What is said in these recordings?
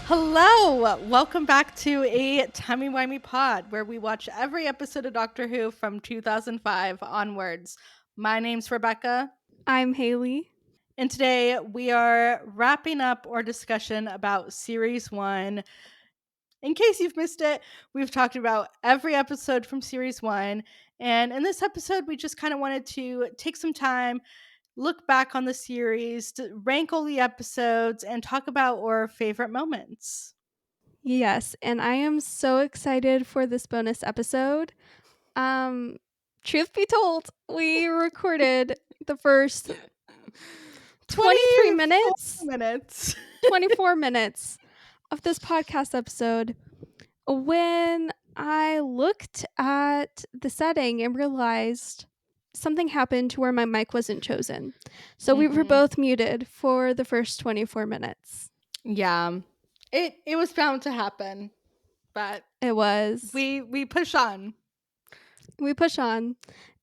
Hello! Welcome back to a Timey Wimey pod where we watch every episode of Doctor Who from 2005 onwards. My name's Rebecca, I'm Haley. and today we are wrapping up our discussion about Series 1. In case you've missed it, we've talked about every episode from Series 1, and in this episode, we just kind of wanted to take some time, look back on the series, to rank all the episodes, and talk about our favorite moments. Yes, and I am so excited for this bonus episode. Um Truth be told, we recorded the first 23 24 minutes, minutes. 24 minutes of this podcast episode when I looked at the setting and realized something happened to where my mic wasn't chosen. So we were Mhm. both muted for the first 24 minutes. Yeah. It was bound to happen, but It was. we push on. We push on,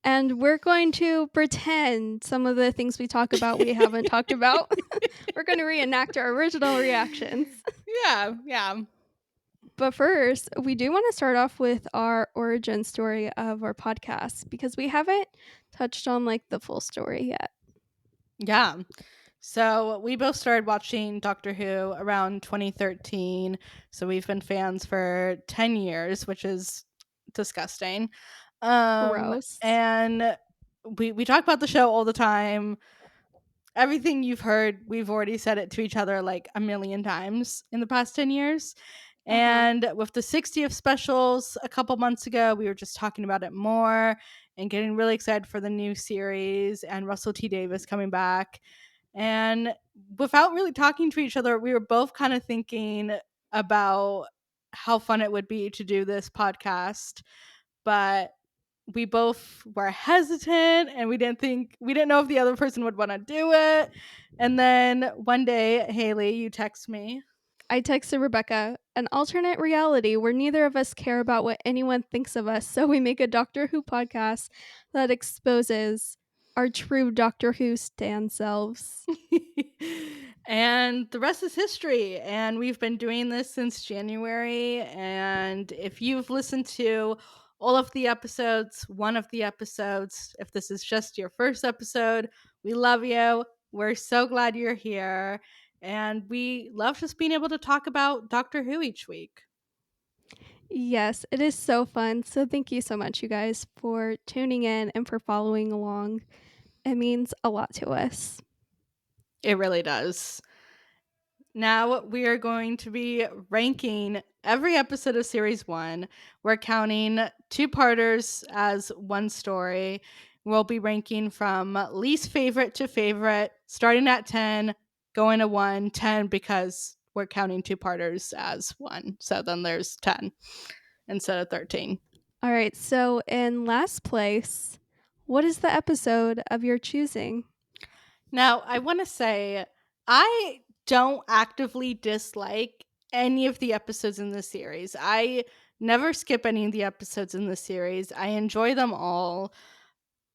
and we're going to pretend some of the things we talk about we haven't talked about. We're going to reenact our original reactions. Yeah. But first, we do want to start off with our origin story of our podcast because we haven't touched on like the full story yet. Yeah. So we both started watching Doctor Who around 2013. So we've been fans for 10 years, which is disgusting. Gross. And we talk about the show all the time. Everything you've heard, we've already said it to each other like a million times in the past 10 years. Uh huh. And with the 60th specials a couple months ago, we were just talking about it more and getting really excited for the new series and Russell T Davis coming back. And without really talking to each other, we were both kind of thinking about how fun it would be to do this podcast. But we both were hesitant and we didn't know if the other person would want to do it. And then one day, Haley, you text me. I texted Rebecca an alternate reality where neither of us care about what anyone thinks of us, so we make a Doctor Who podcast that exposes our true Doctor Who stan selves. And the rest is history. And we've been doing this since January. And if you've listened to all of the episodes, one of the episodes, if this is just your first episode, we love you. We're so glad you're here. And we love just being able to talk about Doctor Who each week. Yes, it is so fun. So thank you so much, you guys, for tuning in and for following along. It means a lot to us. It really does. Now we are going to be ranking every episode of series 1. We're counting two-parters as one story. We'll be ranking from least favorite to favorite, starting at 10, going to 1, 10 because we're counting two-parters as one. So then there's 10 instead of 13. All right, so in last place, what is the episode of your choosing? Now, I want to say I don't actively dislike any of the episodes in the series. I never skip any of the episodes in the series. I enjoy them all.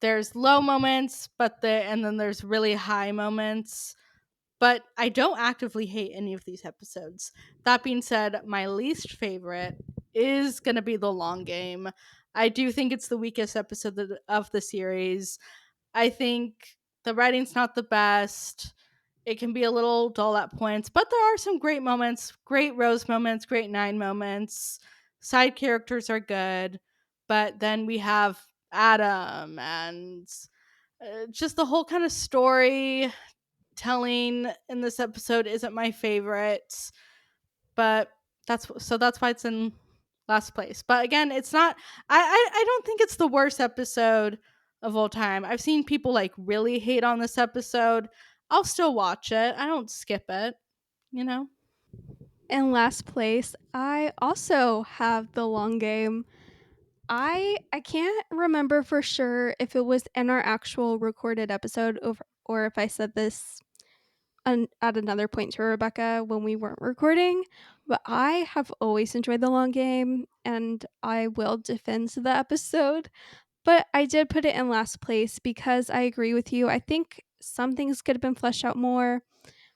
There's low moments, and then there's really high moments. But I don't actively hate any of these episodes. That being said, my least favorite is going to be The Long Game. I do think it's the weakest episode of the series. I think the writing's not the best. It can be a little dull at points, but there are some great moments, great Rose moments, great Nine moments. Side characters are good, but then we have Adam and just the whole kind of story telling in this episode isn't my favorite, but that's why it's in last place. But again, it's not. I don't think it's the worst episode of all time. I've seen people like really hate on this episode. I'll still watch it. I don't skip it. You know. In last place, I also have the long game. I can't remember for sure if it was in our actual recorded episode or if I said this at another point to Rebecca when we weren't recording, but I have always enjoyed the long game and I will defend the episode. But I did put it in last place because I agree with you. I think some things could have been fleshed out more.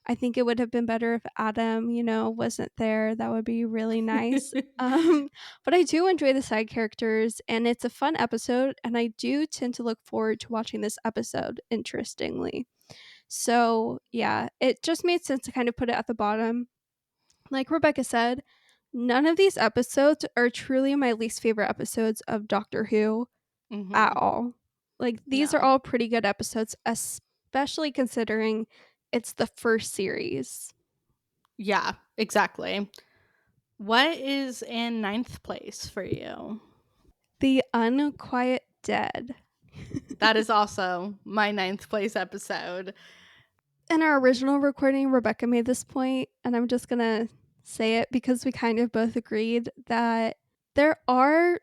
I think it would have been better if Adam, wasn't there. That would be really nice. But I do enjoy the side characters, and it's a fun episode, and I do tend to look forward to watching this episode, interestingly. So, yeah, it just made sense to kind of put it at the bottom. Like Rebecca said, none of these episodes are truly my least favorite episodes of Doctor Who at Mhm. all. Like, these are No. all pretty good episodes, especially considering it's the first series. Yeah, exactly. What is in ninth place for you? The Unquiet Dead. That is also my ninth place episode. In our original recording, Rebecca made this point, and I'm just gonna say it because we kind of both agreed that there are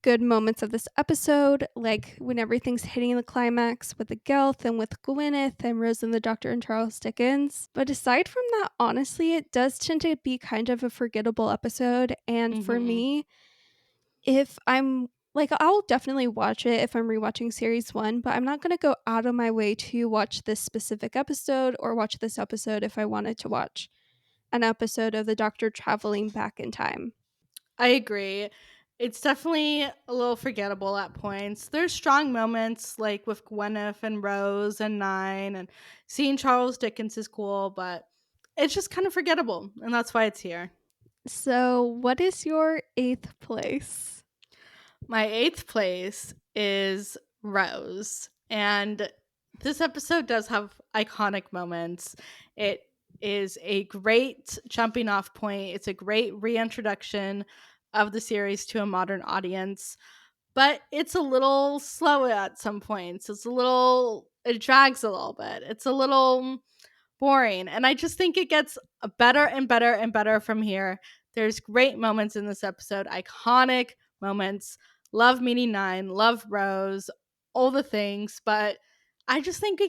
good moments of this episode, like when everything's hitting the climax with the Gelth and with Gwyneth and Rose and the Doctor and Charles Dickens. But aside from that, honestly, it does tend to be kind of a forgettable episode. And for Mhm. me, if I'm like, I'll definitely watch it if I'm rewatching series one, but I'm not going to go out of my way to watch this specific episode or watch this episode if I wanted to watch an episode of the Doctor traveling back in time. I agree. It's definitely a little forgettable at points. There's strong moments like with Gwyneth and Rose and Nine, and seeing Charles Dickens is cool, but it's just kind of forgettable, and that's why it's here. So, what is your eighth place? My eighth place is Rose. And this episode does have iconic moments. It is a great jumping off point, it's a great reintroduction of the series to a modern audience, but it's a little slow at some points. It drags a little bit. It's a little boring. And I just think it gets better and better and better from here. There's great moments in this episode, iconic moments. Love meeting Nine, love Rose, all the things, but I just think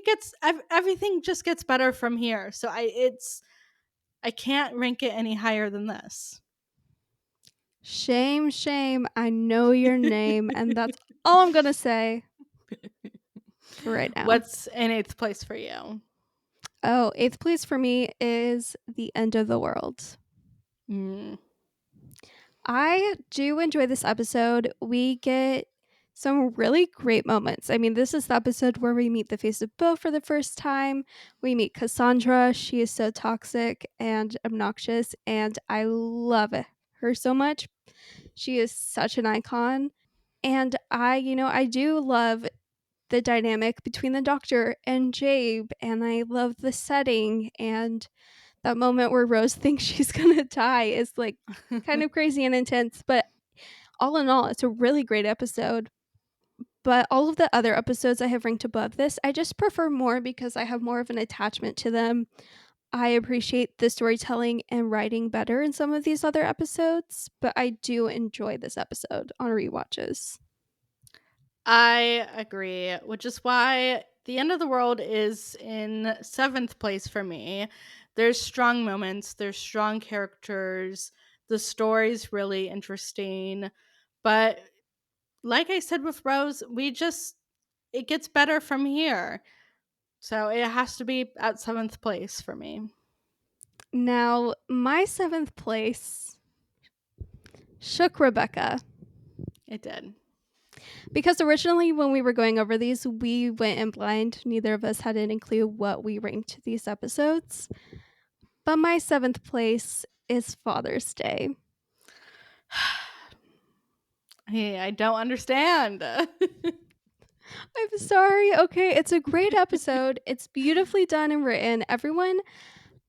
everything just gets better from here. So I can't rank it any higher than this. Shame, shame. I know your name, and that's all I'm gonna say for right now. What's in eighth place for you? Oh, eighth place for me is The End of the World. Mm. I do enjoy this episode. We get some really great moments. I mean, this is the episode where we meet the face of Bo for the first time. We meet Cassandra. She is so toxic and obnoxious, and I love her so much. She is such an icon. And I do love the dynamic between the Doctor and Jabe, and I love the setting, and that moment where Rose thinks she's gonna die is like kind of crazy and intense, but all in all, it's a really great episode. But all of the other episodes I have ranked above this, I just prefer more because I have more of an attachment to them. I appreciate the storytelling and writing better in some of these other episodes, but I do enjoy this episode on rewatches. I agree, which is why The End of the World is in seventh place for me. There's strong moments, there's strong characters, the story's really interesting. But like I said with Rose, it gets better from here. So it has to be at seventh place for me. Now, my seventh place shook Rebecca. It did. Because originally, when we were going over these, we went in blind. Neither of us had any clue what we ranked these episodes. But my seventh place is Father's Day. Hey, I don't understand. I'm sorry. Okay, it's a great episode. It's beautifully done and written. Everyone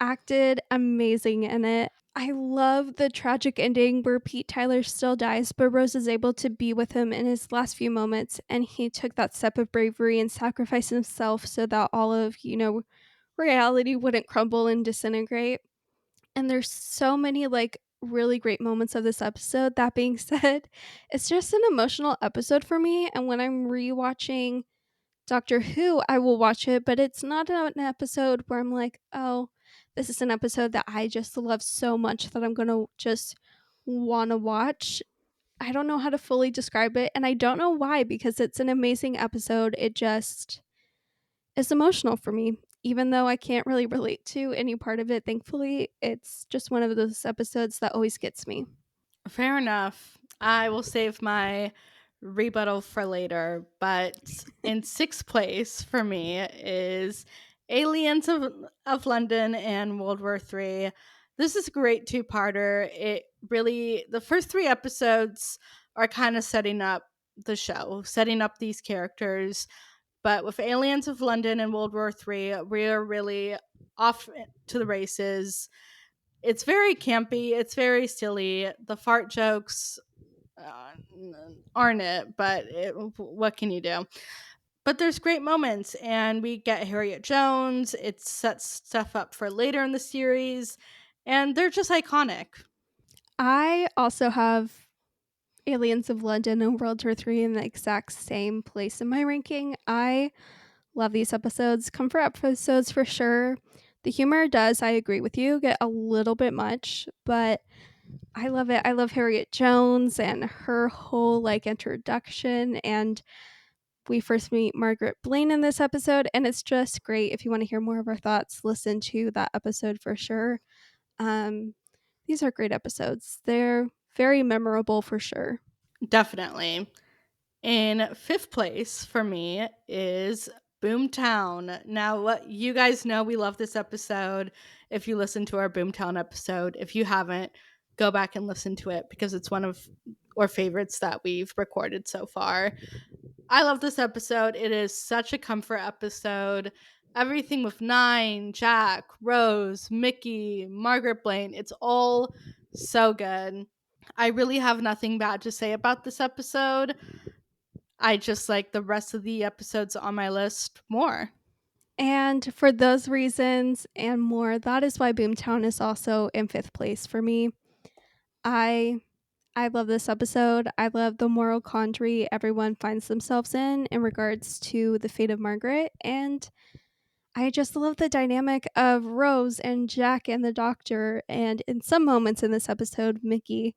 acted amazing in it. I love the tragic ending where Pete Tyler still dies, but Rose is able to be with him in his last few moments, and he took that step of bravery and sacrificed himself so that all of, reality wouldn't crumble and disintegrate. And there's so many like really great moments of this episode. That being said, it's just an emotional episode for me. And when I'm rewatching Doctor Who, I will watch it, but it's not an episode where I'm like, oh, this is an episode that I just love so much that I'm gonna just wanna watch. I don't know how to fully describe it, and I don't know why because it's an amazing episode. It just is emotional for me. even though I can't really relate to any part of it, thankfully, it's just one of those episodes that always gets me. Fair enough. I will save my rebuttal for later, but in sixth place for me is Aliens of London and World War III. This is a great two-parter. It really, the first three episodes are kind of setting up the show, setting up these characters. But with Aliens of London and World War III, we're really off to the races. It's very campy. It's very silly. The fart jokes uh, aren't it, but what can you do? But there's great moments, and we get Harriet Jones. It sets stuff up for later in the series, and they're just iconic. I also have Aliens of London and World War III in the exact same place in my ranking. I love these episodes. Comfort episodes for sure. The humor does, I agree with you, get a little bit much, but I love it. I love Harriet Jones and her whole like introduction, and we first meet Margaret Blaine in this episode, and it's just great. If you want to hear more of our thoughts, listen to that episode for sure. Um, these are great episodes. They're very memorable for sure. Definitely. In fifth place for me is Boomtown. Now, what you guys know, we love this episode. If you listen to our Boomtown episode, if you haven't, go back and listen to it because it's one of our favorites that we've recorded so far. I love this episode. It is such a comfort episode. Everything with Nine, Jack, Rose, Mickey, Margaret Blaine, it's all so good. I really have nothing bad to say about this episode. I just like the rest of the episodes on my list more. And for those reasons and more, that is why Boomtown is also in fifth place for me. I I love this episode. I love the moral quandary everyone finds themselves in regards to the fate of Margaret, and I just love the dynamic of Rose and Jack and the doctor, and in some moments in this episode, Mickey.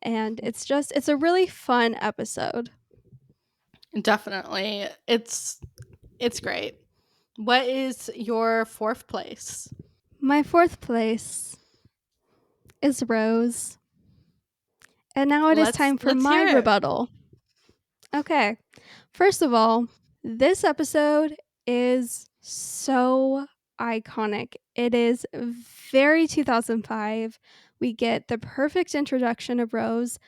And it's a really fun episode. Definitely. It's great. What is your fourth place? My fourth place is Rose. And now it is time for Let's my hear it. rebuttal. Okay. First of all, this episode is so iconic. It is very 2005. We get the perfect introduction of Rose.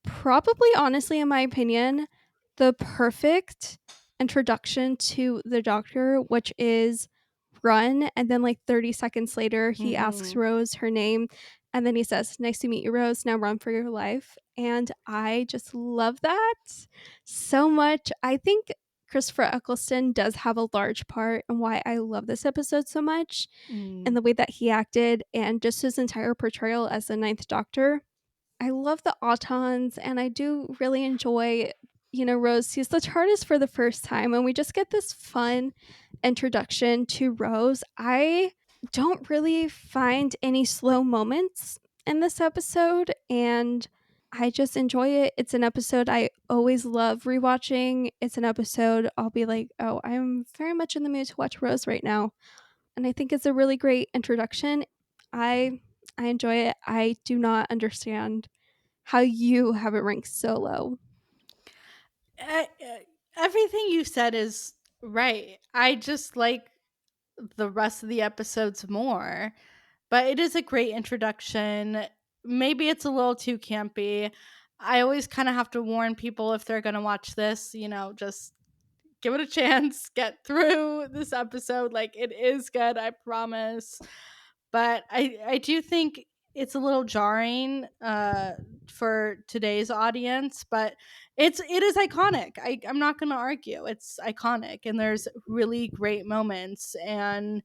Probably, honestly, in my opinion, the perfect introduction to the doctor, which is run. And then, like 30 seconds later, he asks Mhm. Rose her name. And then he says, "Nice to meet you, Rose. Now run for your life." And I just love that so much. I think Christopher Eccleston does have a large part in why I love this episode so much, and Mm. the way that he acted and just his entire portrayal as the Ninth Doctor. I love the Autons, and I do really enjoy, Rose sees the TARDIS for the first time, and we just get this fun introduction to Rose. I don't really find any slow moments in this episode, and I just enjoy it. It's an episode I always love rewatching. It's an episode I'll be like, oh, I'm very much in the mood to watch Rose right now. And I think it's a really great introduction. I I enjoy it. I do not understand how you have it ranked so low. Everything you said is right. I just like the rest of the episodes more. But it is a great introduction. Maybe it's a little too campy. I always kind of have to warn people if they're going to watch this, just give it a chance, get through this episode. Like it is good, I promise. But I do think it's a little jarring for today's audience, but it is iconic. I'm not going to argue. It's iconic, and there's really great moments and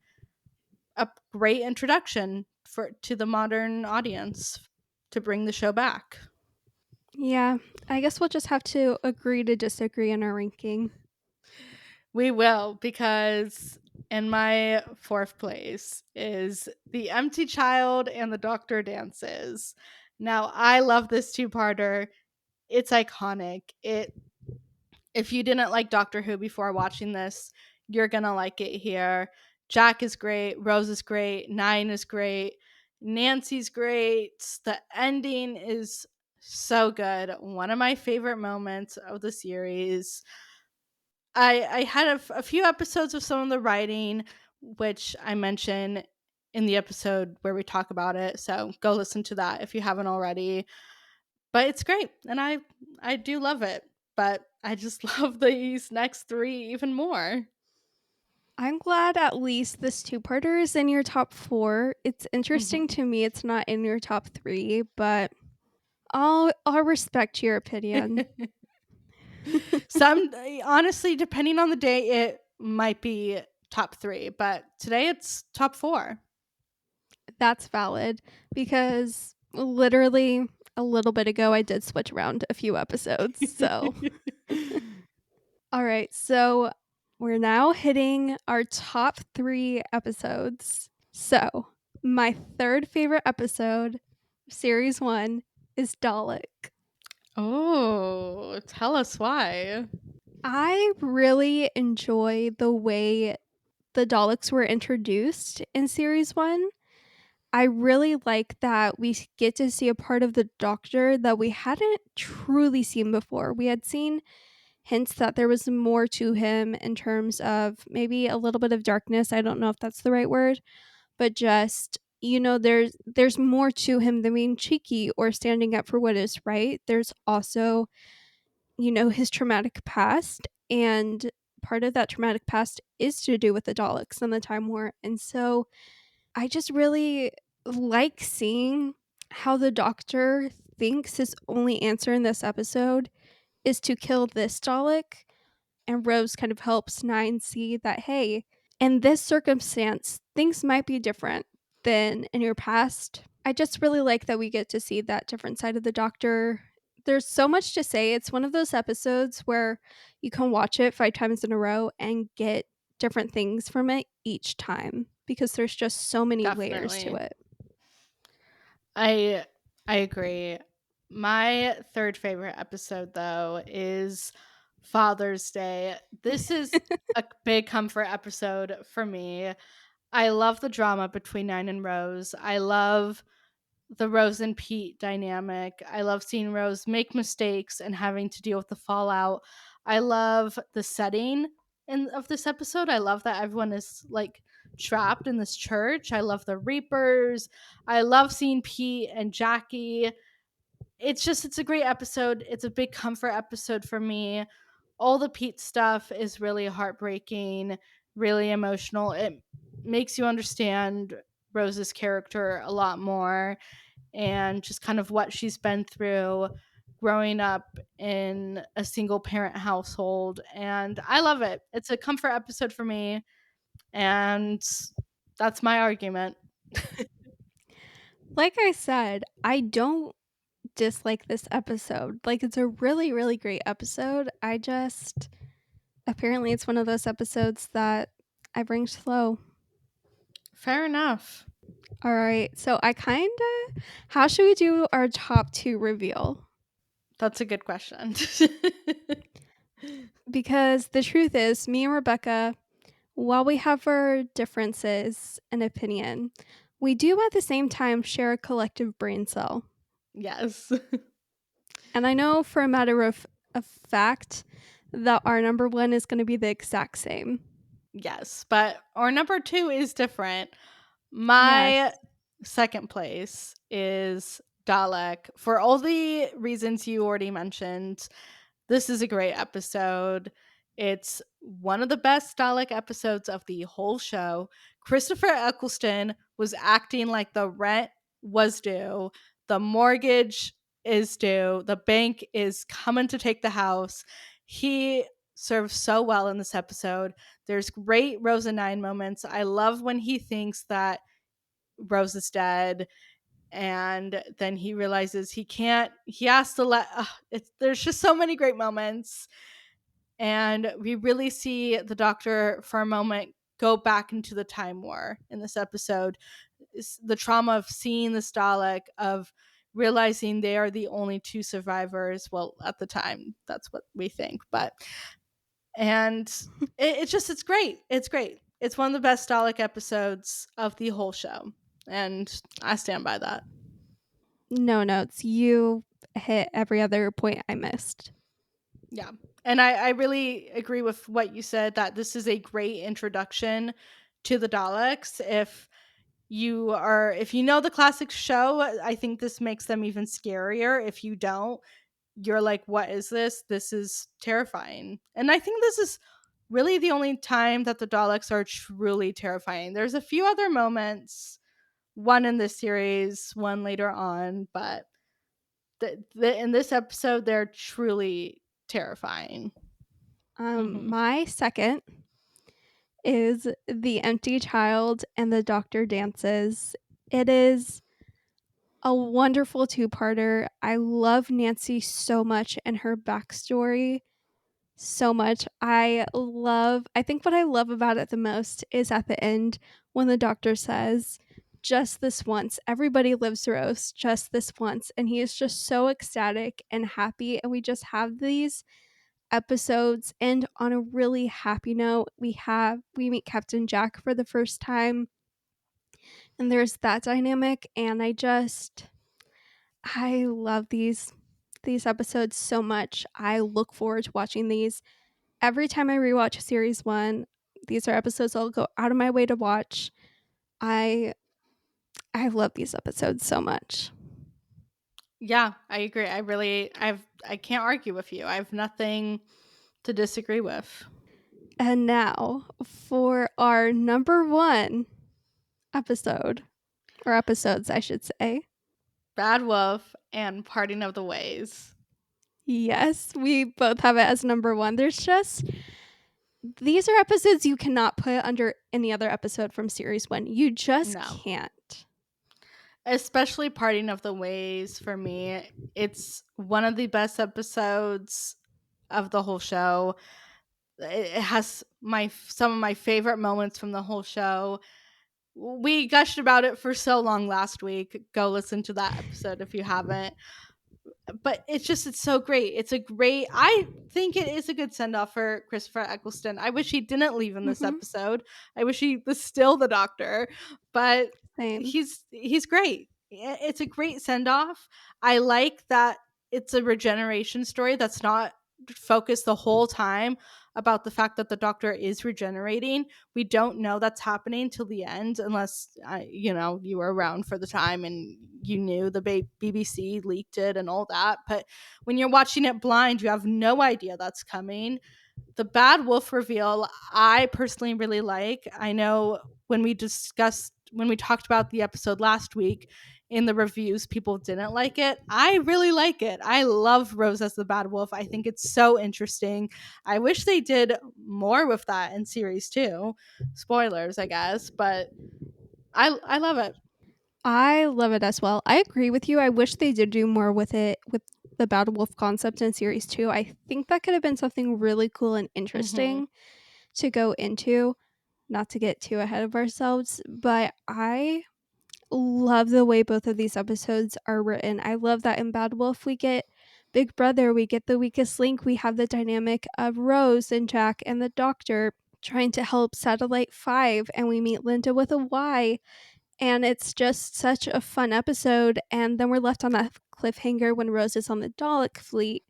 a great introduction for to the modern audience to bring the show back. Yeah, I guess we'll just have to agree to disagree in our ranking. We will, because in my fourth place is The Empty Child and the Doctor Dances. Now, I love this two-parter. It's iconic. It If you didn't like Doctor Who before watching this, you're going to like it here. Jack is great, Rose is great, Nine is great, Nancy's great. The ending is so good. One of my favorite moments of the series. I had a few episodes of some of the writing, which I mention in the episode where we talk about it. So go listen to that if you haven't already. But it's great, and I do love it. But I just love these next three even more. I'm glad at least this two-parter is in your top 4. It's interesting Mhm. to me it's not in your top 3, but I'll respect your opinion. Some honestly, depending on the day, it might be top three, but today it's top four. That's valid because literally a little bit ago I did switch around a few episodes. So, all right. So, we're now hitting our top 3 episodes. So, my third favorite episode, series 1, is Dalek. Oh, tell us why. I really enjoy the way the Daleks were introduced in series 1. I really like that we get to see a part of the Doctor that we hadn't truly seen before. We had seen hints that there was more to him in terms of maybe a little bit of darkness. I don't know if that's the right word, but just there's more to him than being cheeky or standing up for what is right. There's also, his traumatic past, and part of that traumatic past is to do with the Daleks and the Time War. And so I just really like seeing how the Doctor thinks his only answer in this episode is to kill this Dalek, and Rose kind of helps Nine see that, hey, in this circumstance, things might be different than in your past. I just really like that we get to see that different side of the Doctor. There's so much to say. It's one of those episodes where you can watch it 5 times in a row and get different things from it each time because there's just so many layers to Definitely. it. I I agree. My third favorite episode though is Father's Day. This is a big comfort episode for me. I love the drama between Nine and Rose. I love the Rose and Pete dynamic. I love seeing Rose make mistakes and having to deal with the fallout. I love the setting of this episode. I love that everyone is like trapped in this church. I love the Reapers. I love seeing Pete and Jackie. It's a great episode. It's a big comfort episode for me. All the Pete stuff is really heartbreaking, really emotional. It makes you understand Rose's character a lot more and just kind of what she's been through growing up in a single parent household. And I love it. It's a comfort episode for me. And that's my argument. Like I said, I don't dislike this episode. Like, it's a really, really great episode. I just, apparently, it's one of those episodes that I bring slow. Fair enough. All right. So, how should we do our top 2 reveal? That's a good question. Because the truth is, me and Rebecca, while we have our differences in opinion, we do at the same time share a collective brain cell. Yes. And I know for a matter of fact that our number 1 is going to be the exact same. Yes. But our number two is different. Yes. My second place is Dalek for all the reasons you already mentioned. This is a great episode. It's one of the best Dalek episodes of the whole show. Christopher Eccleston was acting like the rent was due, the mortgage is due, the bank is coming to take the house. He serves so well in this episode. There's great Rose and Nine moments. I love when he thinks that Rose is dead and then he realizes he has to there's just so many great moments, and we really see the Doctor for a moment go back into the Time War in this episode. It's the trauma of seeing the Dalek, of realizing they are the only two survivors. Well, at the time that's what we think, but and it's great, it's great. It's one of the best Dalek episodes of the whole show, and I stand by that. No notes. You hit every other point I missed. Yeah. And I really agree with what you said that this is a great introduction to the Daleks. If you know the classic show, I think this makes them even scarier. If you don't, you're like, what is this? This is terrifying. And I think this is really the only time that the Daleks are truly terrifying. There's a few other moments, one in this series, one later on, but in this episode, they're truly terrifying. Hmm. My second is The Empty Child and the Doctor Dances. It is a wonderful two-parter. I love Nancy so much and her backstory so much. I think what I love about it the most is at the end when the doctor says, just this once. Everybody lives Rose just this once. And he is just so ecstatic and happy. And we just have these episodes end on a really happy note. We meet Captain Jack for the first time, and there's that dynamic. And I love these episodes so much. I look forward to watching these. Every time I rewatch series 1, these are episodes I'll go out of my way to watch. I I love these episodes so much. Yeah, I agree. I can't argue with you. I have nothing to disagree with. And now for our number 1 episode, or episodes, I should say. Bad Wolf and Parting of the Ways. Yes, we both have it as number 1. These are episodes you cannot put under any other episode from series 1. You just No. can't. Especially Parting of the Ways for me. It's one of the best episodes of the whole show. It has my some of my favorite moments from the whole show. We gushed about it for so long last week. Go listen to that episode if you haven't. But it's so great. I think it is a good send off for Christopher Eccleston. I wish he didn't leave in this Mhm. episode. I wish he was still the doctor, but Same. he's great. It's a great send off. I like that it's a regeneration story that's not focused the whole time about the fact that the doctor is regenerating. We don't know that's happening till the end unless you were around for the time and you knew the BBC leaked it and all that. But when you're watching it blind, you have no idea that's coming. The Bad Wolf reveal, I personally really like. I know when we talked about the episode last week in the reviews, people didn't like it. I really like it. I love Rose as the Bad Wolf. I think it's so interesting. I wish they did more with that in series 2. Spoilers, I guess, but I love it. I love it as well. I agree with you. I wish they did do more with it, with the Battle Wolf concept in series 2. I think that could have been something really cool and Mhm. interesting to go into. Not to get too ahead of ourselves, but I love the way both of these episodes are written. I love that in Bad Wolf we get Big Brother, we get the weakest link, we have the dynamic of Rose and Jack and the doctor trying to help Satellite 5, and we meet Linda with a Y, and it's just such a fun episode. And then we're left on that cliffhanger when Rose is on the Dalek fleet,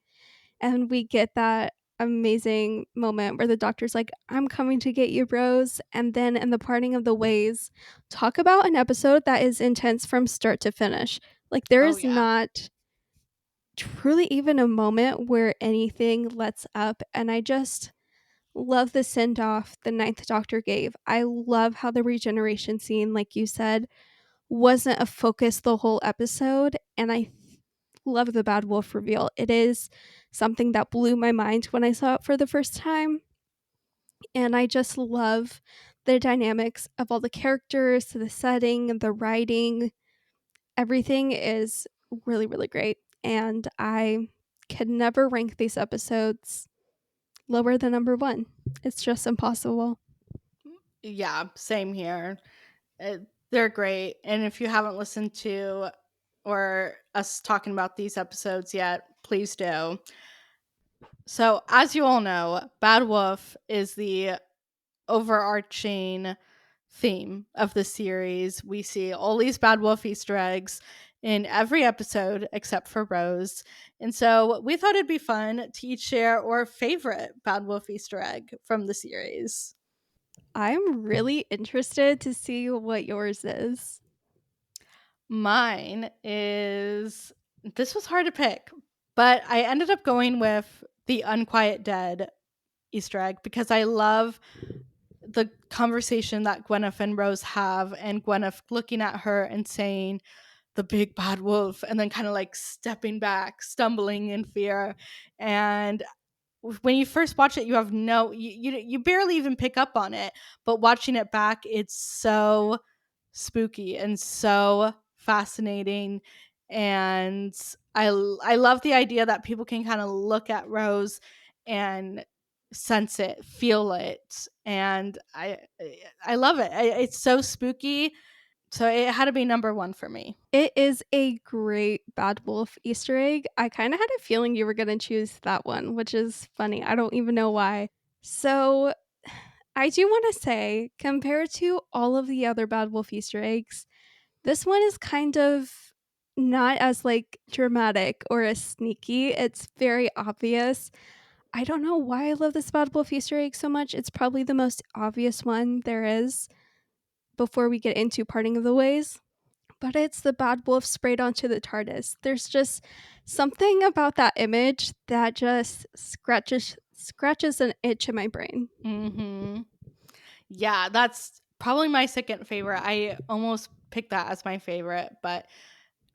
and we get that amazing moment where the doctor's like, I'm coming to get you, Rose. And then in the parting of the ways, talk about an episode that is intense from start to finish. Like, there Oh is yeah. not truly even a moment where anything lets up. And I just love the send off the Ninth Doctor gave. I love how the regeneration scene, like you said, wasn't a focus the whole episode. And I love the Bad Wolf reveal. It is something that blew my mind when I saw it for the first time. And I just love the dynamics of all the characters, the setting, the writing. Everything is really, really great. And I could never rank these episodes lower than number 1. It's just impossible. Yeah, same here. Uh, they're great. And if you haven't listened to or us talking about these episodes yet, please do. So, as you all know, Bad Wolf is the overarching theme of the series. We see all these Bad Wolf Easter eggs in every episode except for Rose. And so we thought it'd be fun to each share our favorite Bad Wolf Easter egg from the series. I'm really interested to see what yours is. Mine is this was hard to pick, but I ended up going with the Unquiet Dead Easter egg because I love the conversation that Gwyneth and Rose have, and Gwyneth looking at her and saying, the big bad wolf, and then kind of like stepping back, stumbling in fear. And when you first watch it, you have you barely even pick up on it, but watching it back, it's so spooky and so fascinating. And I love the idea that people can kind of look at Rose and sense it, feel it, and I love it. It's so spooky, so it had to be number one for me. It is a great Bad Wolf Easter egg. I kind of had a feeling you were going to choose that one, which is funny. I don't even know why. So, I do want to say, compared to all of the other Bad Wolf Easter eggs, this one is kind of not as like dramatic or as sneaky. It's very obvious. I don't know why I love this Bad Wolf Easter egg so much. It's probably the most obvious one there is before we get into Parting of the Ways. But it's the bad wolf sprayed onto the TARDIS. There's just something about that image that just scratches an itch in my brain. Mhm. Yeah, that's probably my second favorite. I almost picked that as my favorite, but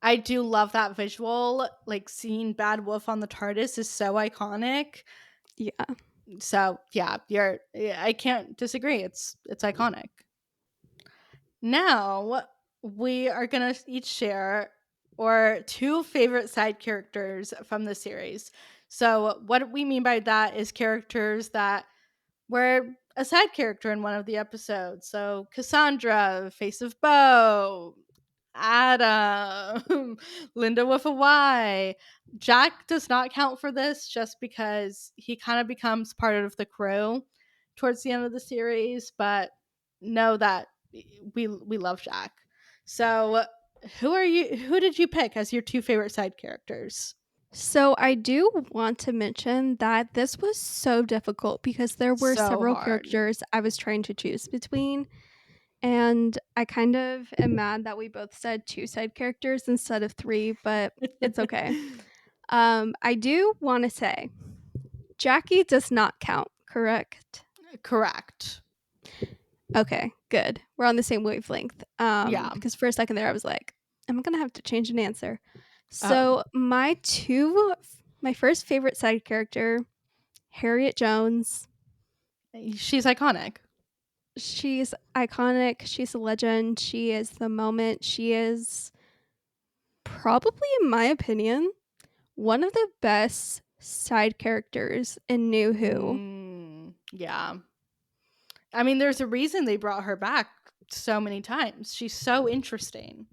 I do love that visual. Like seeing Bad Wolf on the TARDIS is so iconic. Yeah. So yeah, I can't disagree. It's iconic. Now we are gonna each share our two favorite side characters from the series. So what we mean by that is characters that were a side character in one of the episodes. So Cassandra, Face of Bo, Adam, Linda with a Y. Jack does not count for this just because he kind of becomes part of the crew towards the end of the series, but know that we love Jack. So who did you pick as your two favorite side characters? So I do want to mention that this was so difficult because there were So several hard. characters I was trying to choose between. And I kind of am mad that we both said two side characters instead of three, but it's okay. I do want to say Jackie does not count, correct? Correct. Okay, good. We're on the same wavelength. Yeah. Because for a second there, I was like, I'm gonna have to change an answer. Oh, So my first favorite side character, Harriet Jones. she's iconic. She's iconic. She's a legend. She is the moment. She is probably, in my opinion, one of the best side characters in New Who. Yeah. I mean, there's a reason they brought her back so many times. She's so interesting.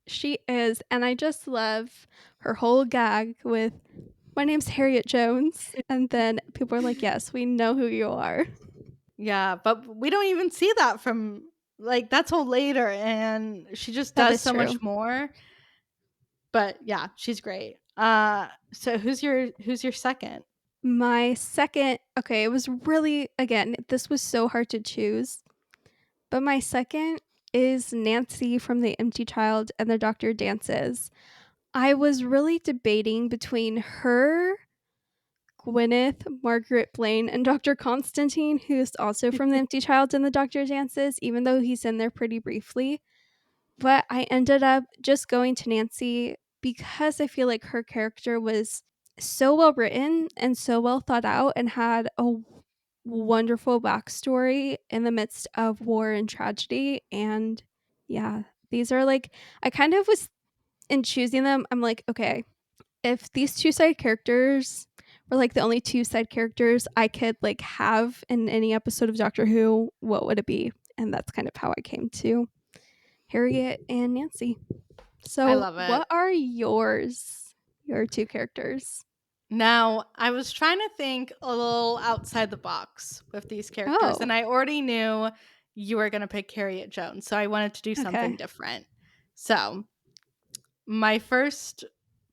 She is, and I just love her whole gag with my name's Harriet Jones. And then people are like, yes, we know who you are. Yeah, but we don't even see that from like that's all later, and she just That does is so true. much more. But yeah, she's great. So who's your second? My second, okay, it was really, again, this was so hard to choose. But my second is Nancy from The Empty Child and the Doctor Dances. I was really debating between her, Gwyneth, Margaret Blaine, and Dr. Constantine, who's also from The Empty Child and the Doctor Dances, even though he's in there pretty briefly. But I ended up just going to Nancy because I feel like her character was so well written and so well thought out and had a wonderful backstory in the midst of war and tragedy. And yeah, these are like, I kind of was in choosing them, I'm like, okay, if these two side characters were like the only two side characters I could like have in any episode of Doctor Who, what would it be? And that's kind of how I came to Harriet and Nancy. I So, love it. what are yours? Your two characters? Now, I was trying to think a little outside the box with these characters, Oh, and I already knew you were gonna pick Harriet Jones, so I wanted to do something okay. different. So, my first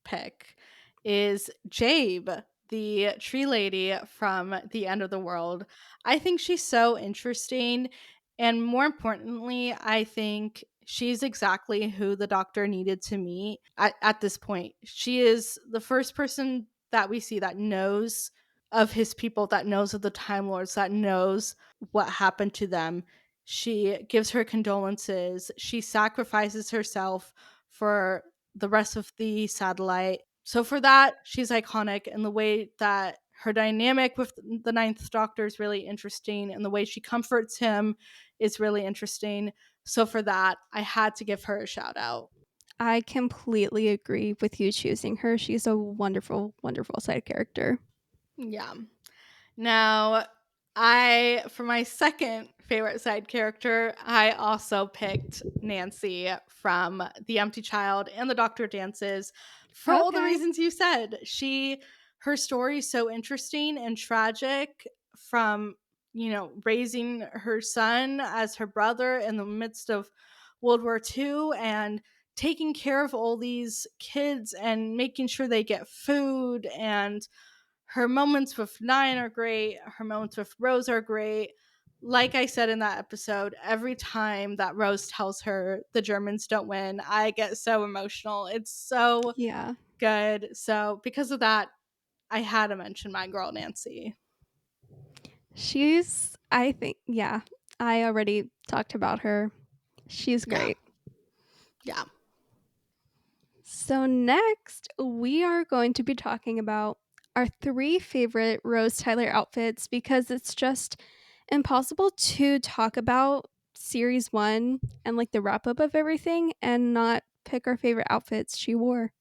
pick is Jabe, the tree lady from The End of the World. I think she's so interesting. And more importantly, I think she's exactly who the doctor needed to meet at this point. She is the first person that we see that knows of his people, that knows of the Time Lords, that knows what happened to them. She gives her condolences. She sacrifices herself for the rest of the satellite. So for that, she's iconic, and the way that her dynamic with the Ninth Doctor is really interesting, and the way she comforts him is really interesting. So for that, I had to give her a shout out. I completely agree with you choosing her. She's a wonderful, wonderful side character. Yeah. Now, I for my second favorite side character, I also picked Nancy from The Empty Child and The Doctor Dances for all the Okay. reasons you said. Her story is so interesting and tragic, from, raising her son as her brother in the midst of World War II, and taking care of all these kids and making sure they get food. And her moments with Nine are great. Her moments with Rose are great. Like I said in that episode, every time that Rose tells her the Germans don't win, I get so emotional. It's so Yeah. good. So, because of that, I had to mention my girl, Nancy. I think, yeah, I already talked about her. She's Yeah. great. Yeah. So, next, we are going to be talking about our three favorite Rose Tyler outfits because it's just impossible to talk about series one and like the wrap up of everything and not pick our favorite outfits she wore.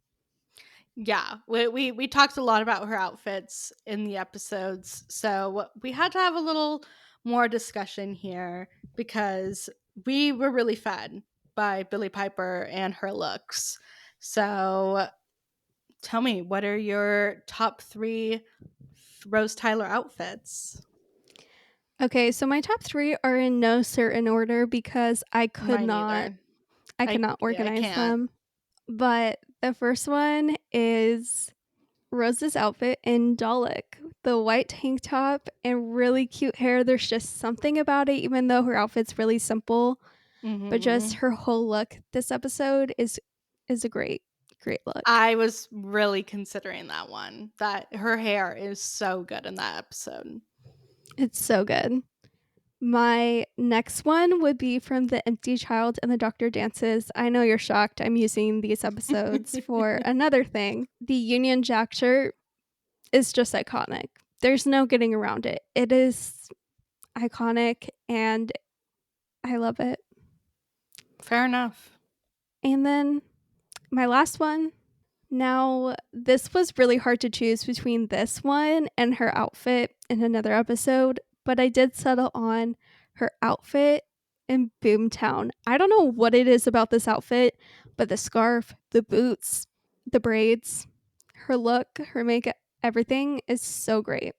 Yeah, we talked a lot about her outfits in the episodes, so we had to have a little more discussion here because we were really fed by Billie Piper and her looks. So tell me, what are your top three Rose Tyler outfits? Okay, so my top three are in no certain order because Mine either. I could I not I organize can't. them. But the first one is Rose's outfit in Dalek. The white tank top and really cute hair. There's just something about it, even though her outfit's really simple. But just Hmm. her whole look this episode is a great, great look. I was really considering that one. That her hair is so good in that episode. It's so good. My next one would be from The Empty Child and the Doctor Dances. I know you're shocked. I'm using these episodes for another thing. The Union Jack shirt is just iconic. There's no getting around it. It is iconic and I love it. Fair enough. And then my last one. Now, this was really hard to choose between this one and her outfit in another episode, but I did settle on her outfit in Boomtown. I don't know what it is about this outfit, but the scarf, the boots, the braids, her look, her makeup, everything is so great.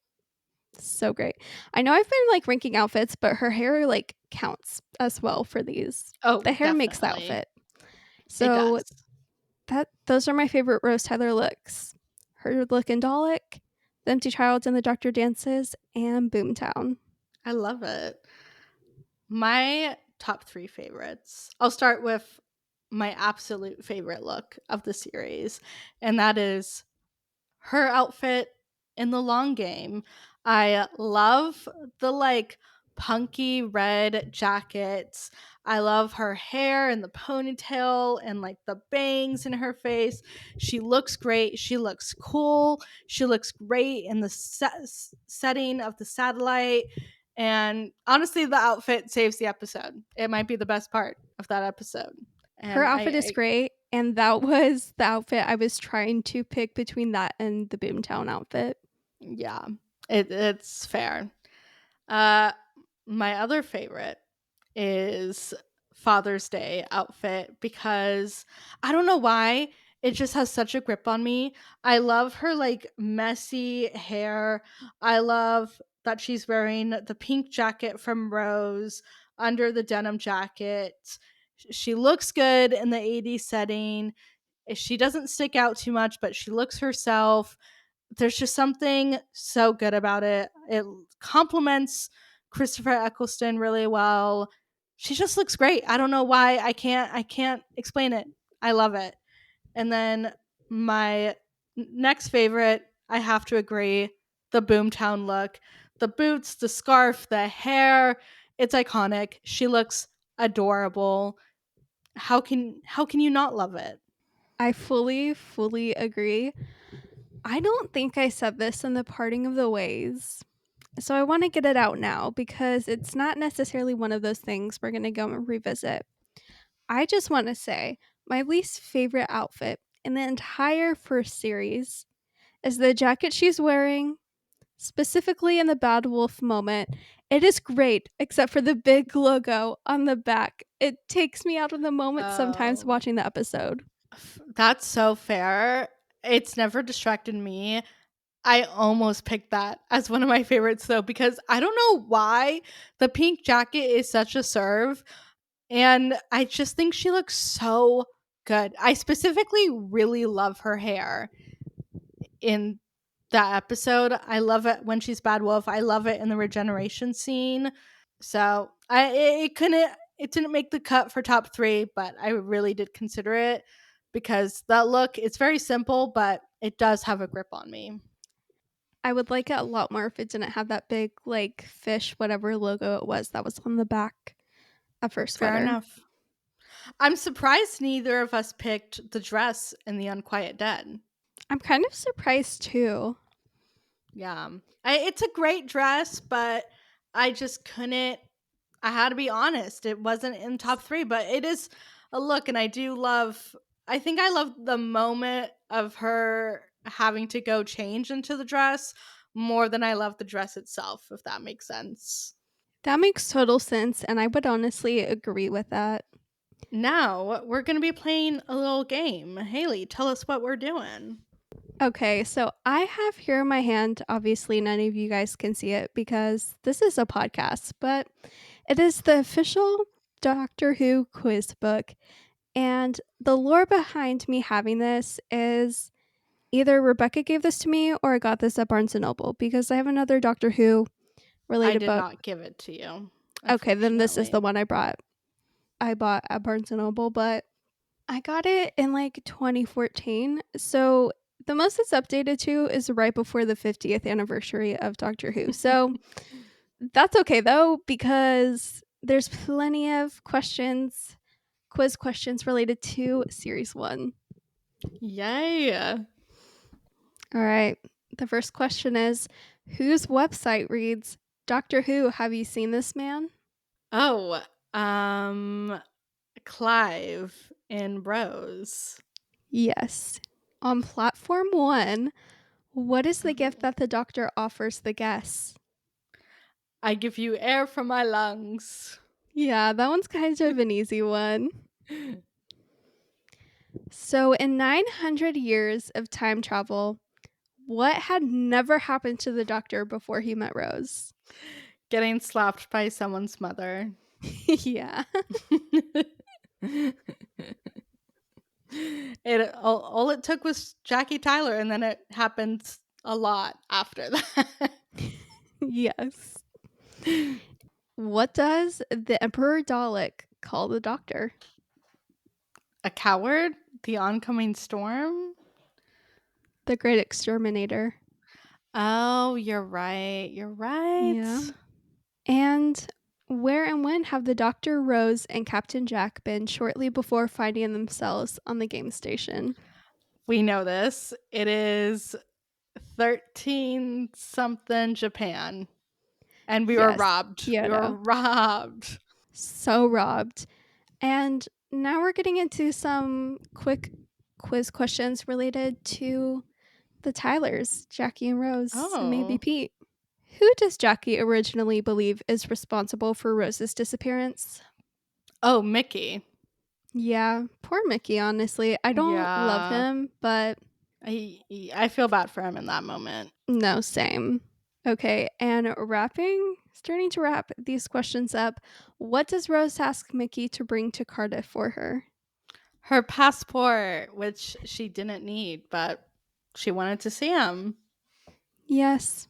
So great. I know I've been like ranking outfits, but her hair like counts as well for these. Oh, The hair makes the definitely. outfit. It So does. those are my favorite Rose Tyler looks. Her look in Dalek, The Empty Child and the Doctor Dances, and Boomtown. I love it. My top 3 favorites. I'll start with my absolute favorite look of the series, and that is her outfit in The Long Game. I love the, punky red jackets. I love her hair and the ponytail and, the bangs in her face. She looks great. She looks cool. She looks great in the setting of the satellite. And honestly, the outfit saves the episode. It might be the best part of that episode. Her And outfit is great, and that was the outfit I was trying to pick between that and the Boomtown outfit. yeah, it's fair. Uh, my other favorite is Father's Day outfit because I don't know why. it just has such a grip on me. I love her like messy hair. I love that she's wearing the pink jacket from Rose under the denim jacket. She looks good in the 80s setting. She doesn't stick out too much, but she looks herself. There's just something so good about it. It complements Christopher Eccleston really well. She just looks great. I don't know why. I can't explain it. I love it. And then my next favorite, I have to agree, the Boomtown look. The boots, the scarf, the hair, it's iconic. She looks adorable. How can you not love it? I fully agree. I don't think I said this in the parting of the ways. So I want to get it out now because it's not necessarily one of those things we're going to go and revisit. I just want to say my least favorite outfit in the entire first series is the jacket she's wearing, specifically in the Bad Wolf moment. It is great, except for the big logo on the back. It takes me out of the moment sometimes Oh, watching the episode. that's so fair. It's never distracted me. I almost picked that as one of my favorites though, because I don't know why the pink jacket is such a serve. And I just think she looks so good. I specifically really love her hair in that episode. I love it when she's Bad Wolf. I love it in the regeneration scene. So it didn't make the cut for top 3, but I really did consider it because that look, it's very simple, but it does have a grip on me. I would like it a lot more if it didn't have that big, like, fish, whatever logo it was that was on the back of her Fair sweater. enough. I'm surprised neither of us picked the dress in The Unquiet Dead. I'm kind of surprised too. Yeah. It's a great dress, but I just couldn't. I had to be honest. It wasn't in top 3, but it is a look. And I do love, I think I love the moment of her having to go change into the dress more than I love the dress itself, if that makes sense. That makes total sense, and I would honestly agree with that. Now, we're going to be playing a little game. Haley, tell us what we're doing. Okay, so I have here in my hand, obviously, none of you guys can see it because this is a podcast, but it is the official Doctor Who quiz book. And the lore behind me having this is either Rebecca gave this to me or I got this at Barnes and Noble because I have another Doctor Who I related did book. not give it to you, Okay, then this is the unfortunately. one I bought at Barnes and Noble, but I got it in like 2014. So the most it's updated to is right before the 50th anniversary of Doctor Who. So that's okay though, because there's plenty of quiz questions related to series 1. Yay. All right. The first question is, whose website reads, Doctor Who, have you seen this man? Oh, um, Clive in Rose. Yes. On platform 1, what is the gift Oh. that the doctor offers the guests? I give you air from my lungs. Yeah, that one's kind of an easy one. So, in 900 years of time travel, what had never happened to the doctor before he met Rose? Getting slapped by someone's mother. Yeah. All it took was Jackie Tyler, and then it happened a lot after that. Yes. What does the Emperor Dalek call the doctor? A coward? The oncoming storm? The Great Exterminator. Oh, you're right. You're Yeah. right. And where and when have the Doctor, Rose, and Captain Jack been shortly before finding themselves on the game station? We know this. It is 13 something Japan. And we were Yes, robbed. We were Kyoto. robbed. So robbed. And now we're getting into some quick quiz questions related to the Tylers, Jackie and Rose, and maybe Oh. Pete. Who does Jackie originally believe is responsible for Rose's disappearance? Oh, Mickey. Yeah, poor Mickey, honestly. I don't love Yeah. him, but I feel bad for him in that moment. no, same. Okay, and starting to wrap these questions up, what does Rose ask Mickey to bring to Cardiff for her? Her passport, which she didn't need, but she wanted to see him. Yes.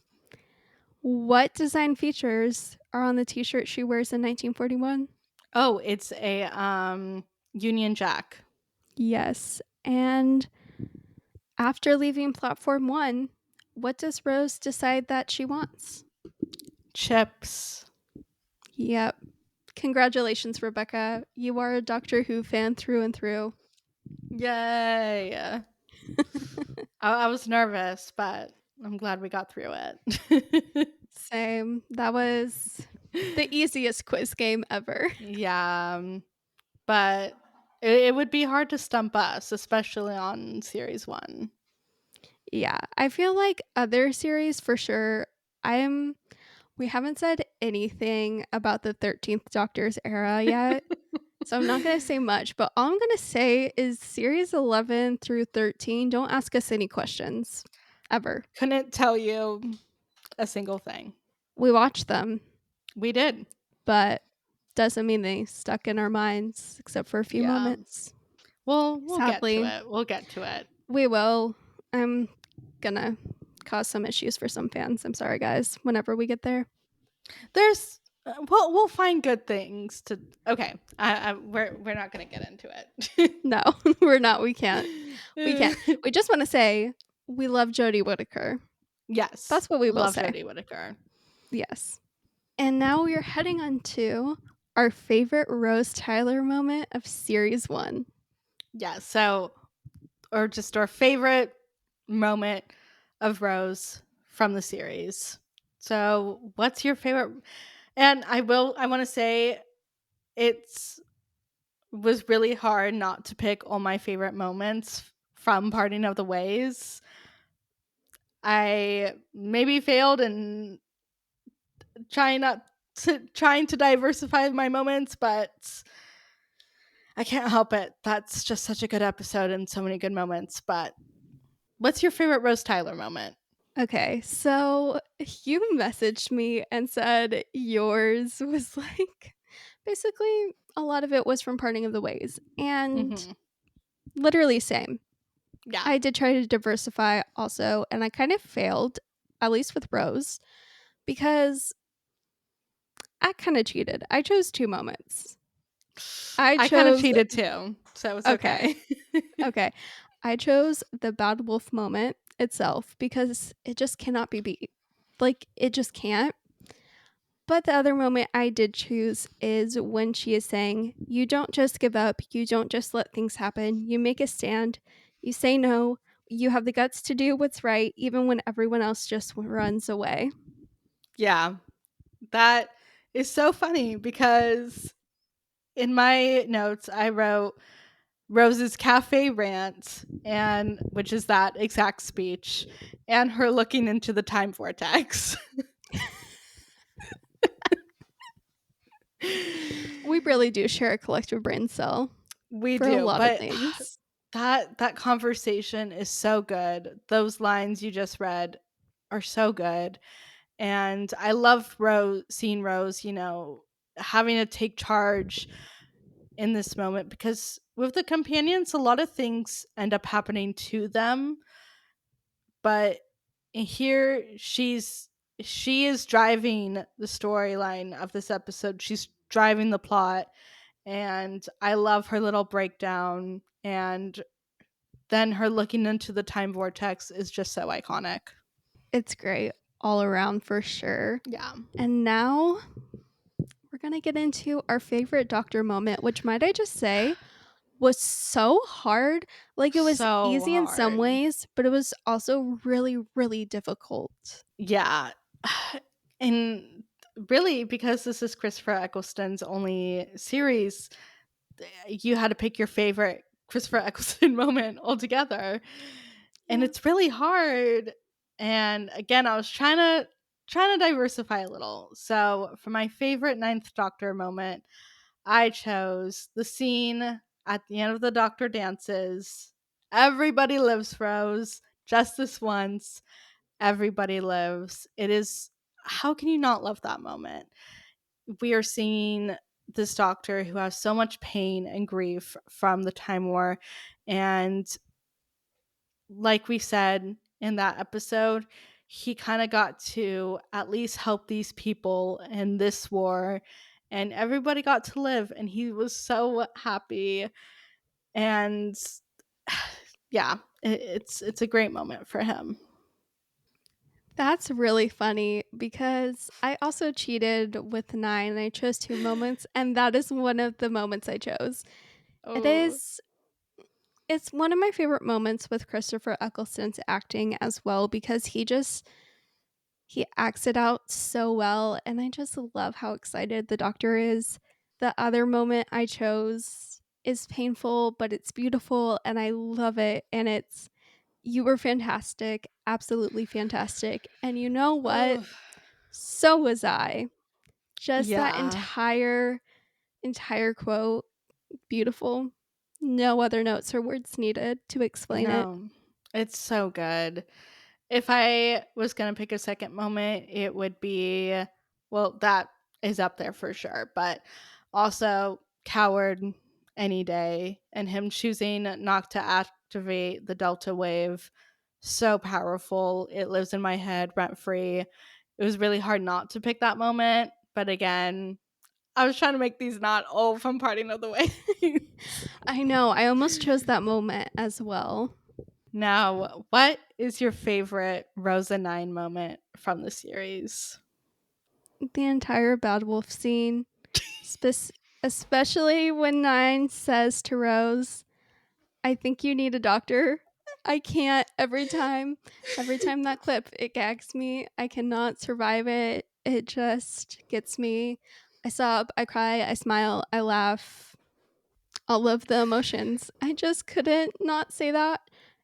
What design features are on the t-shirt she wears in 1941? Oh, it's a Union Jack. Yes. And after leaving platform 1, what does Rose decide that she wants? Chips. Yep. Congratulations, Rebecca. You are a Doctor Who fan through and through. Yay. I was nervous, but I'm glad we got through it. Same. That was the easiest quiz game ever. Yeah, but it would be hard to stump us, especially on series 1. Yeah, I feel like other series for sure. I'm We haven't said anything about the 13th Doctor's era yet, so I'm not going to say much, but all I'm going to say is series 11 through 13, don't ask us any questions ever. Couldn't tell you a single thing. We watched them, We did. but doesn't mean they stuck in our minds except for a few Yeah. moments. We'll get to Sadly, it. We'll get to it. we will. I'm gonna cause some issues for some fans. I'm sorry, guys, whenever we get there. There's we'll find good things to. Okay, we're not gonna get into No, we're not. We can't. We can't. it. We just want to say we love Jodie Whittaker. Yes, That's what we will love say. Jodie Whittaker. Yes. And now we are heading on to our favorite Rose Tyler moment of series 1. Yeah. So, or just our favorite moment of Rose from the series. So, what's your favorite? And I want to say it's was really hard not to pick all my favorite moments from Parting of the Ways. I maybe failed in trying to diversify my moments, but I can't help it. That's just such a good episode and so many good moments. But what's your favorite Rose Tyler moment? Okay, so you messaged me and said yours was like basically a lot of it was from Parting of the Ways. And Hmm. literally same. Yeah. I did try to diversify also, and I kind of failed, at least with Rose, because I kind of cheated. I chose 2 moments. I I kind of chose cheated too, so it's okay, okay. okay. I chose the Bad Wolf moment itself because it just cannot be beat. Like, it just can't. But the other moment I did choose is when she is saying, "You don't just give up, you don't just let things happen, you make a stand, you say no, you have the guts to do what's right, even when everyone else just runs away." Yeah. That is so funny because in my notes I wrote Rose's cafe rant, and which is that exact speech, and her looking into the time vortex. We really do share a collective brain cell We for a do, lot of but things. that conversation is so good. Those lines you just read are so good. And I love seeing Rose, having to take charge in this moment because with the companions, a lot of things end up happening to them. But here she is driving the storyline of this episode. She's driving the plot. And I love her little breakdown. And then her looking into the time vortex is just so iconic. It's great all around for sure. Yeah. And now we're going to get into our favorite doctor moment, which might I just say was so hard. Like, it was So easy in some hard. ways, but it was also really, really difficult. Yeah. And really, because this is Christopher Eccleston's only series, you had to pick your favorite Christopher Eccleston moment altogether. And Yeah. it's really hard. And again, I was trying to diversify a little. So for my favorite Ninth Doctor moment, I chose the scene at the end of the Doctor dances, everybody lives, Rose. Just this once, everybody lives. It is, how can you not love that moment? We are seeing this doctor who has so much pain and grief from the Time War. And like we said in that episode, he kind of got to at least help these people in this war, and everybody got to live, and he was so happy. And yeah, it's a great moment for him. That's really funny because I also cheated with 9. I chose 2 moments, and that is one of the moments I chose. It Oh, is it's one of my favorite moments with Christopher Eccleston's acting as well because he acts it out so well, and I just love how excited the doctor is. The other moment I chose is painful, but it's beautiful and I love it, and it's you were fantastic, absolutely fantastic. And you know what? oh, So was I. Just that yeah. entire quote, beautiful. No other notes or words needed to explain it. No, it's so good. If I was gonna pick a second moment, it would be, well, that is up there for sure, but also Coward any day, and him choosing not to activate the Delta wave. So powerful. It lives in my head rent free. It was really hard not to pick that moment, but again, I was trying to make these not all fun parting of the ways. I know, I almost chose that moment as well. Now, what is your favorite Rosa 9 moment from the series? The entire Bad Wolf scene, spec- especially when Nine says to Rose, I think you need a doctor. I can't every time that clip, it gags me. I cannot survive it. It just gets me. I sob, I cry, I smile, I laugh, all of the emotions. I just couldn't not say that.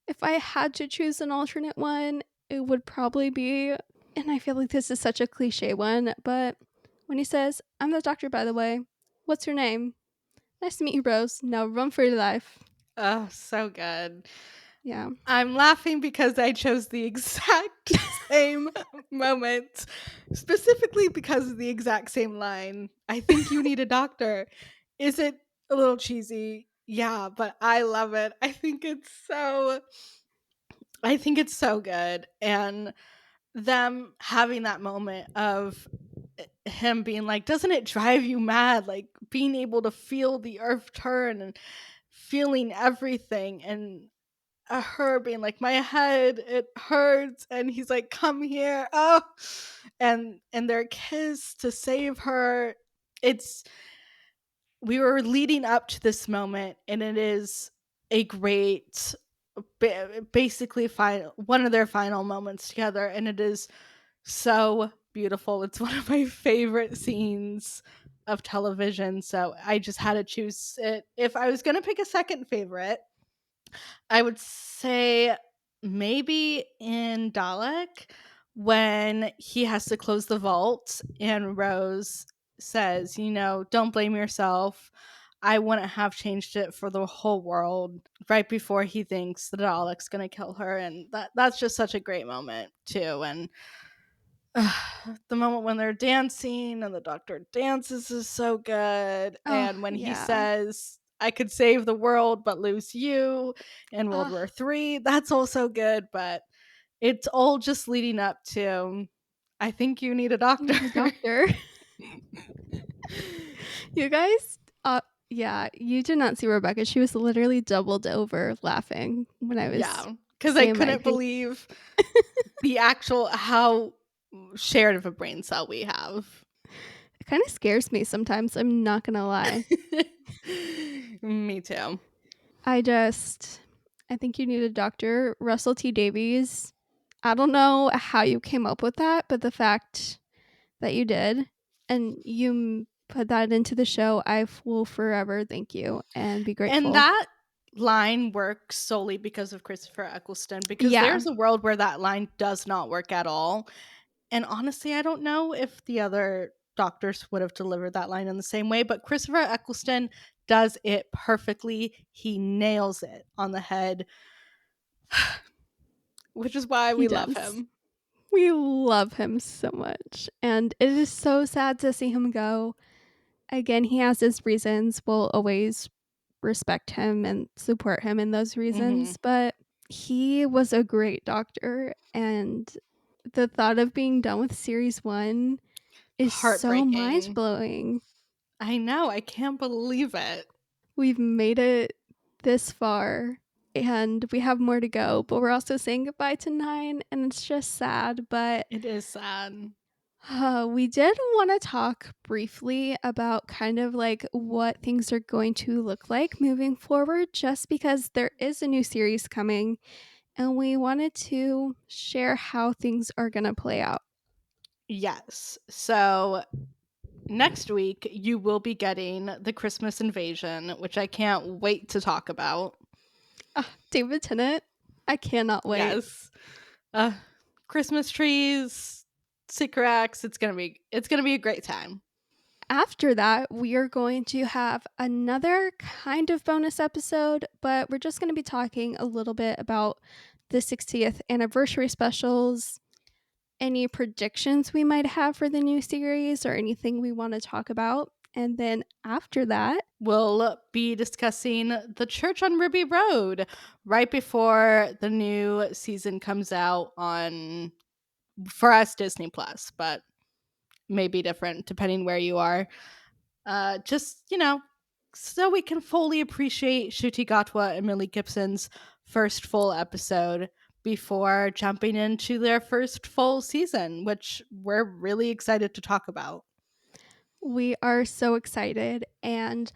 If I had to choose an alternate one, it would probably be, and I feel like this is such a cliche one, but when he says, I'm the doctor, by the way, what's your name? Nice to meet you, Rose. Now run for your life. Oh, so good. Yeah. I'm laughing because I chose the exact same moment, specifically because of the exact same line. I think you need a doctor. Is it a little cheesy? Yeah, but I love it. I think it's so good. And them having that moment of him being like, doesn't it drive you mad? Like being able to feel the earth turn and feeling everything, and her being like, my head, it hurts. And he's like, come here. Oh, and their kiss to save her. It's, we were leading up to this moment, and it is a great, basically final, one of their final moments together, and it is so beautiful. It's one of my favorite scenes of television, so I just had to choose it. If I was going to pick a second favorite, I would say maybe in Dalek, when he has to close the vault and Rose says, don't blame yourself. I wouldn't have changed it for the whole world, right before he thinks the Dalek's going to kill her. And that's just such a great moment, too. And the moment when they're dancing and the doctor dances is so good. Oh, And when he yeah. says, I could save the world but lose you in World Oh, War III, that's also good. But it's all just leading up to, I think you need a you doctor. need a doctor. You guys, yeah, you did not see Rebecca. She was literally doubled over laughing when I was Yeah. Because I saying my couldn't opinion. believe the actual, how shared of a brain cell we have. It kind of scares me sometimes. I'm not gonna lie. Me too. I just, I think you need a doctor. Russell T Davies. I don't know how you came up with that, but the fact that you did and you put that into the show, will forever thank you and be And grateful. that line works solely because of Christopher Eccleston, because Yeah. there's a world where that line does not work at all. And honestly, I don't know if the other doctors would have delivered that line in the same way, but Christopher Eccleston does it perfectly. He nails it on the head, which is why He we love does. him. We love him so much, and it is so sad to see him go. Again, he has his reasons. We'll always respect him and support him in those Hmm. reasons, but he was a great doctor, and the thought of being done with series 1 is so Heartbreaking. mind-blowing. I know. I can't believe it. We've made it this far, and we have more to go, but we're also saying goodbye to 9, and it's just sad, but It is sad. we did wanna talk briefly about kind of, like, what things are going to look like moving forward just because there is a new series coming, and we wanted to share how things are gonna play out. Yes. So next week, you will be getting the Christmas Invasion, which I can't wait to talk about. David Tennant, I cannot wait. Yes. Uh, Christmas trees, secret acts. It's gonna be a great time. After that, we are going to have another kind of bonus episode, but we're just going to be talking a little bit about the 60th anniversary specials, any predictions we might have for the new series, or anything we want to talk about. And then after that, We'll be discussing The Church on Ruby Road right before the new season comes out on, for us, Disney Plus, but maybe different depending where you are. Just, so we can fully appreciate Shuti Gatwa and Millie Gibson's first full episode before jumping into their first full season, which we're really excited to talk about. we are so excited. And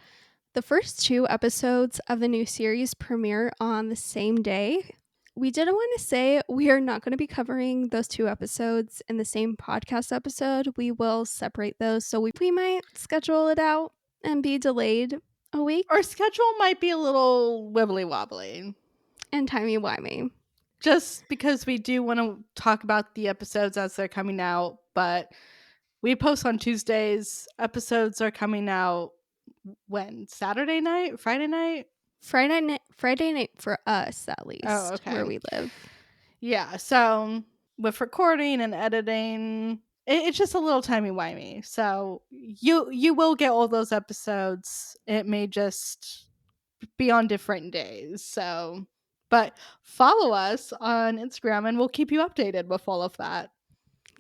the first 2 episodes of the new series premiere on the same day. We did want to say we are not going to be covering those 2 episodes in the same podcast episode. We will separate those, so we might schedule it out and be delayed a Our week. schedule might be a little wibbly wobbly, And timey wimey. just because we do want to talk about the episodes as they're coming out, but we post on Tuesdays. Episodes are coming out when? Saturday night? Friday night? Friday night for us, at Oh, least, where okay. we live. Yeah, so with recording and editing, it's just a little timey-wimey. So you will get all those episodes. It may just be on different days. So, but follow us on Instagram and we'll keep you updated with all of that.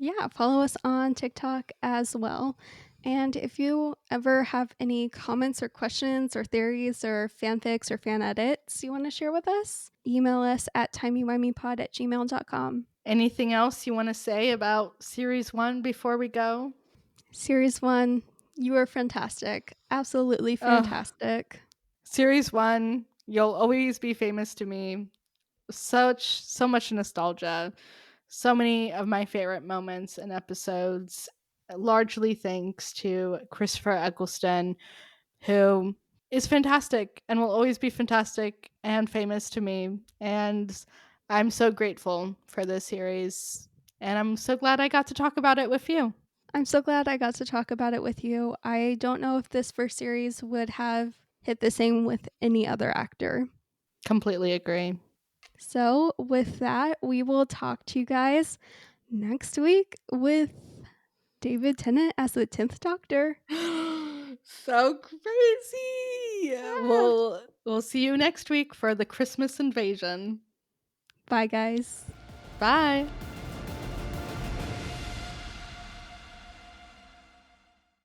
Yeah, follow us on TikTok as well. And if you ever have any comments or questions or theories or fanfics or fan edits you want to share with us, email us at timeywimePod@gmail.com. Anything else you want to say about series 1 before we go? Series 1, you are fantastic. Absolutely Oh, fantastic. series 1, you'll always be famous to me. So much nostalgia. So many of my favorite moments and episodes, largely thanks to Christopher Eccleston, who is fantastic and will always be fantastic and famous to me. And I'm so grateful for this series. And I'm so glad I got to talk about it with you. I'm so glad I got to talk about it with you. I don't know if this first series would have hit the same with any other actor. Completely agree. So, with that, we will talk to you guys next week with David Tennant as the 10th Doctor. So crazy. Ah. We'll see you next week for the Christmas invasion. Bye, guys. Bye.